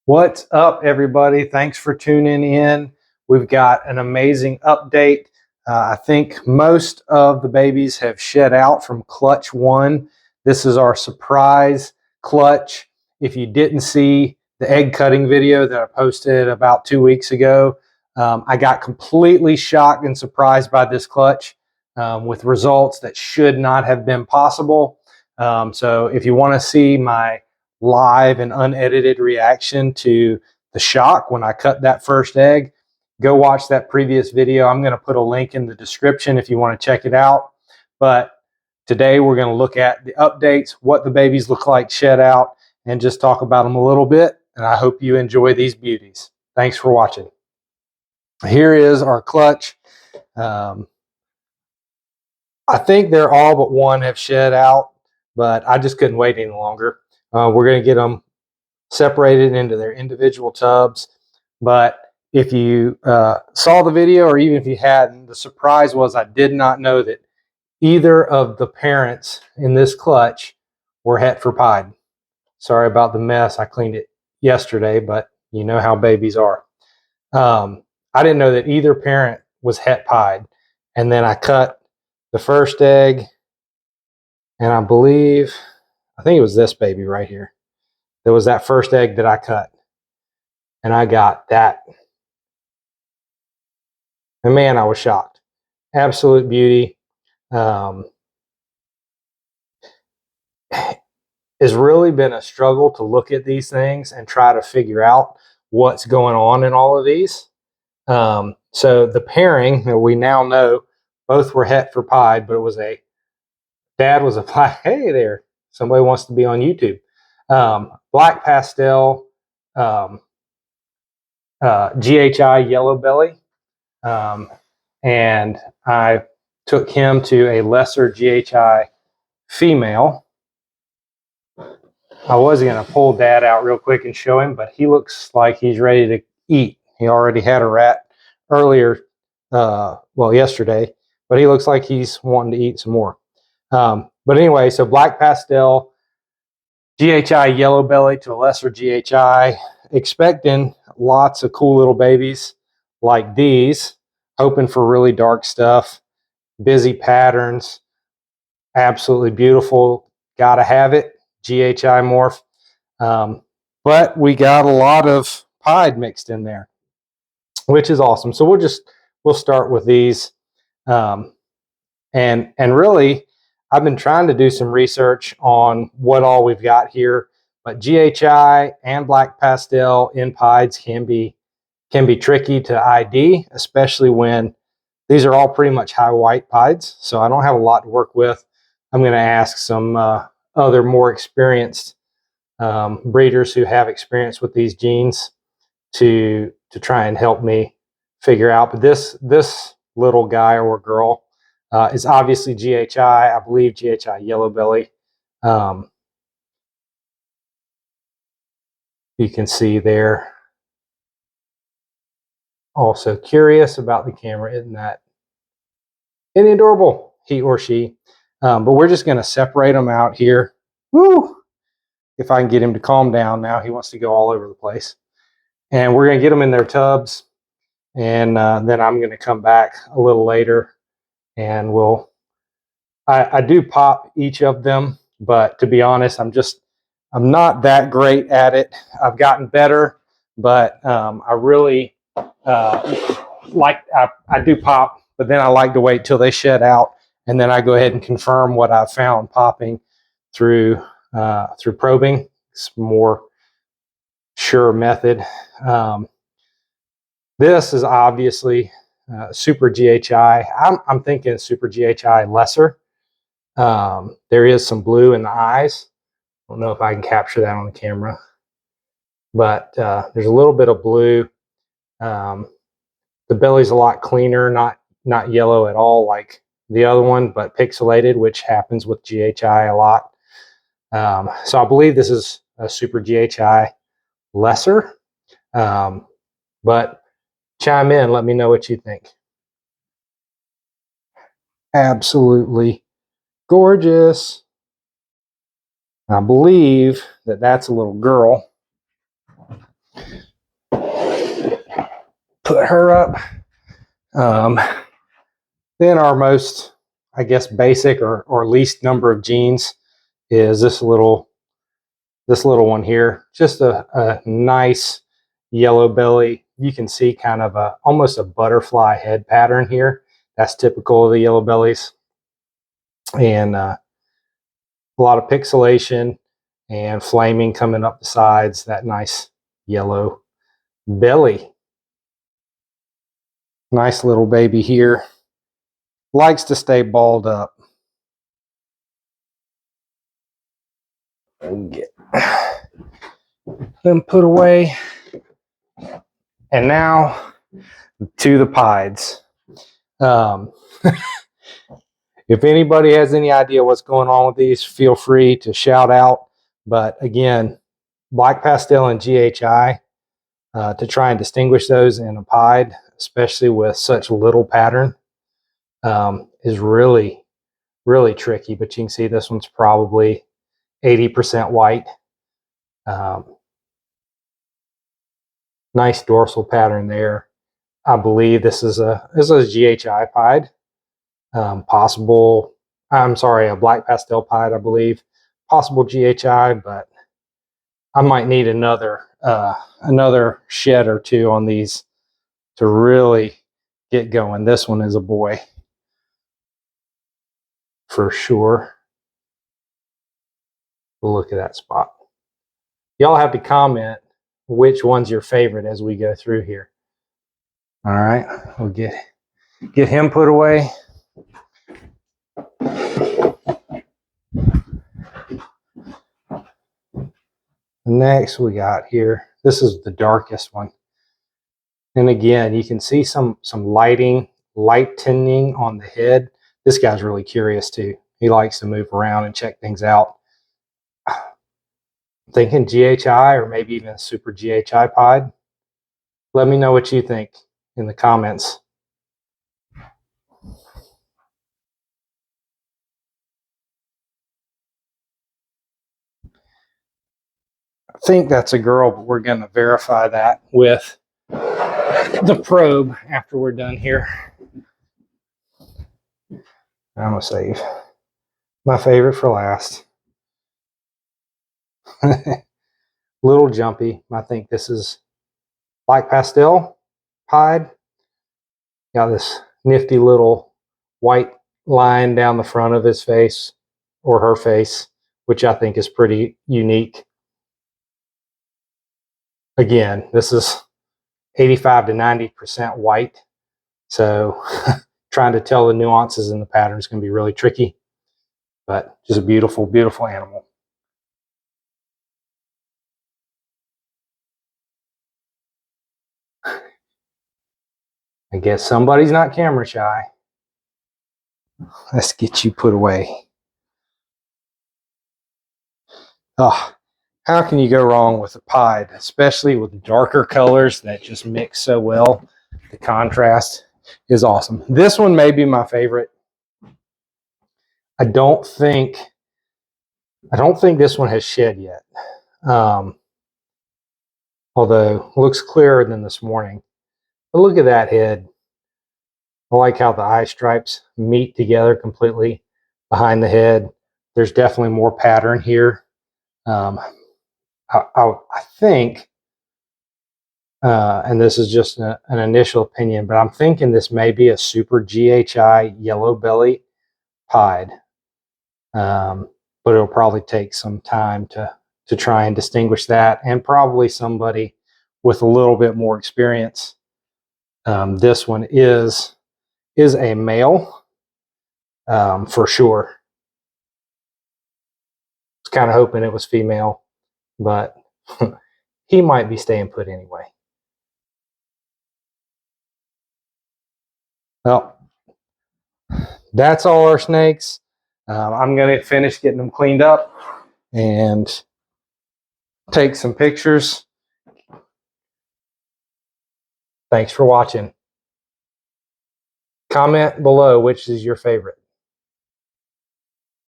What's up, everybody? Thanks for tuning in. We've got an amazing update. I think most of the babies have shed out from clutch one. This is our surprise clutch. If you didn't see the egg cutting video that I posted about 2 weeks ago, I got completely shocked and surprised by this clutch with results that should not have been possible. So if you want to see my live and unedited reaction to the shock when I cut that first egg, go watch that previous video. I'm going to put a link in the description if you want to check it out. But today we're going to look at the updates, what the babies look like shed out, and just talk about them a little bit. And I hope you enjoy these beauties. Thanks for watching. Here is our clutch. I think they're all but one have shed out, but I just couldn't wait any longer. We're going to get them separated into their individual tubs. But if you saw the video, or even if you hadn't, the surprise was I did not know that either of the parents in this clutch were het for pied. Sorry about the mess. I cleaned it yesterday, but you know how babies are. I didn't know that either parent was het pied. And then I cut the first egg, and I think it was this baby right here. There was that first egg that I cut, and I got that. And man, I was shocked. Absolute beauty. It's really been a struggle to look at these things and try to figure out what's going on in all of these. So the pairing that we now know, both were het for pied, but it was dad was a pied. Hey there, somebody wants to be on YouTube. Black pastel, GHI yellow belly. And I took him to a lesser GHI female. I was going to pull dad out real quick and show him, but he looks like he's ready to eat. He already had a rat earlier, yesterday, but he looks like he's wanting to eat some more. But anyway, so black pastel, GHI yellow belly to a lesser GHI, expecting lots of cool little babies like these, hoping for really dark stuff, busy patterns, absolutely beautiful. Gotta have it. GHI morph. But we got a lot of pied mixed in there, which is awesome. So we'll start with these. And really, I've been trying to do some research on what all we've got here, but GHI and black pastel in pieds can be tricky to ID, especially when these are all pretty much high white pieds. So I don't have a lot to work with. I'm going to ask some other more experienced breeders who have experience with these genes to try and help me figure out. But this little guy or girl is obviously GHI. I believe GHI yellow belly. You can see there. Also curious about the camera, isn't it adorable? He or she. But we're just going to separate them out here. Woo! If I can get him to calm down now. He wants to go all over the place. And we're going to get them in their tubs. And then I'm going to come back a little later and I do pop each of them. But to be honest, I'm not that great at it. I've gotten better, but I really I do pop, but then I like to wait till they shed out, and then I go ahead and confirm what I've found popping through probing. It's a more sure method. This is obviously super GHI. I'm thinking super GHI lesser. There is some blue in the eyes. I don't know if I can capture that on the camera, but there's a little bit of blue. The belly's a lot cleaner, not yellow at all like the other one, but pixelated, which happens with GHI a lot. So I believe this is a super GHI lesser, but chime in, let me know what you think. Absolutely gorgeous. I believe that that's a little girl. put her up. Then our most, I guess, basic or least number of genes is this little one here. Just a nice yellow belly. You can see kind of almost a butterfly head pattern here. That's typical of the yellow bellies. And a lot of pixelation and flaming coming up the sides. That nice yellow belly. Nice little baby here. Likes to stay balled up. Get them put away. And now to the pieds. If anybody has any idea what's going on with these, feel free to shout out. But again, black pastel and GHI, to try and distinguish those in a pied, especially with such little pattern, is really, really tricky. But you can see this one's probably 80% white. Nice dorsal pattern there. I believe this is a GHI pied. Possible, I'm sorry, a black pastel pied, I believe. Possible GHI, but I might need another shed or two on these to really get going. This one is a boy for sure. Look at that spot. Y'all have to comment which one's your favorite as we go through here. All right, we'll get him put away. Next we got here, this is the darkest one. And again, you can see some light tinting on the head. This guy's really curious too. He likes to move around and check things out. I'm thinking GHI or maybe even a super GHI pied. Let me know what you think in the comments. I think that's a girl, but we're going to verify that with the probe after we're done here. I'm going to save my favorite for last. Little jumpy. I think this is black pastel pied. Got this nifty little white line down the front of his face or her face, which I think is pretty unique. Again, this is 85 to 90% white. So trying to tell the nuances in the pattern is going to be really tricky, but just a beautiful, beautiful animal. I guess somebody's not camera shy. Let's get you put away. Oh, how can you go wrong with a pied, especially with darker colors that just mix so well? The contrast is awesome. This one may be my favorite. I don't think this one has shed yet. Although looks clearer than this morning. But look at that head. I like how the eye stripes meet together completely behind the head. There's definitely more pattern here. I think, and this is just an initial opinion, but I'm thinking this may be a super GHI yellow belly pied. But it'll probably take some time to try and distinguish that, and probably somebody with a little bit more experience. This one is a male, for sure. I was kind of hoping it was female, but he might be staying put anyway. Well, that's all our snakes. I'm going to finish getting them cleaned up and take some pictures. Thanks for watching. Comment below which is your favorite.